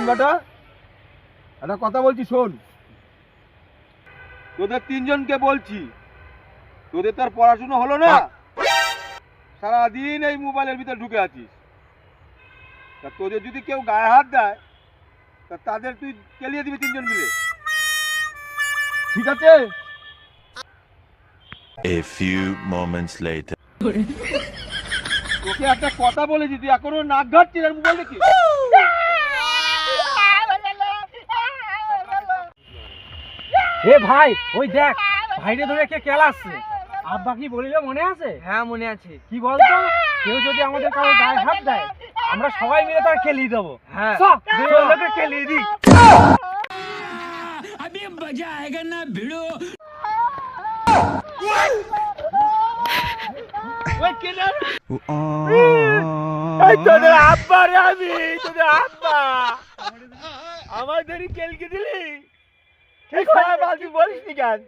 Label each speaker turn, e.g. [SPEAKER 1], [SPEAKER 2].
[SPEAKER 1] বেটা, একটা কথা বলছি শোন। তোদের তিনজনকে বলছি, তোদের তো আর পড়াশোনা হলো না, সারাদিন এই মোবাইলের ভিতরে ঢুকে আছিস। তা তোদের যদি কেউ গায়ে হাত দেয়, তা তাদের তুই কেলিয়ে দিবি তিনজন মিলে, ঠিক আছে?
[SPEAKER 2] A few moments later.
[SPEAKER 1] তোকে একটা কথা বলেছি, তুই এখনো নাক ঘাটছিস আর মোবাইল দেখি।
[SPEAKER 3] এ ভাই, ওই দেখ ভাইরে ধরে কে কেলাচ্ছে। আব্বা কি বলিল মনে আছে?
[SPEAKER 4] হ্যাঁ মনে আছে।
[SPEAKER 3] কি বলতো, কেউ যদি আমাদের কারো গায়ে হাত দেয়, আমরা সবাই মিলে তার কেলিয়ে দেবো।
[SPEAKER 4] হ্যাঁ
[SPEAKER 3] লোকে কেলিয়ে দিই।
[SPEAKER 5] अभी मजा आएगा ना भिड़ो।
[SPEAKER 3] তোদের আব্বা রে, আমি তোদের আব্বা আমাদেরই কেলকে দিলি। ঠিক আছে, বলিস নি কেন?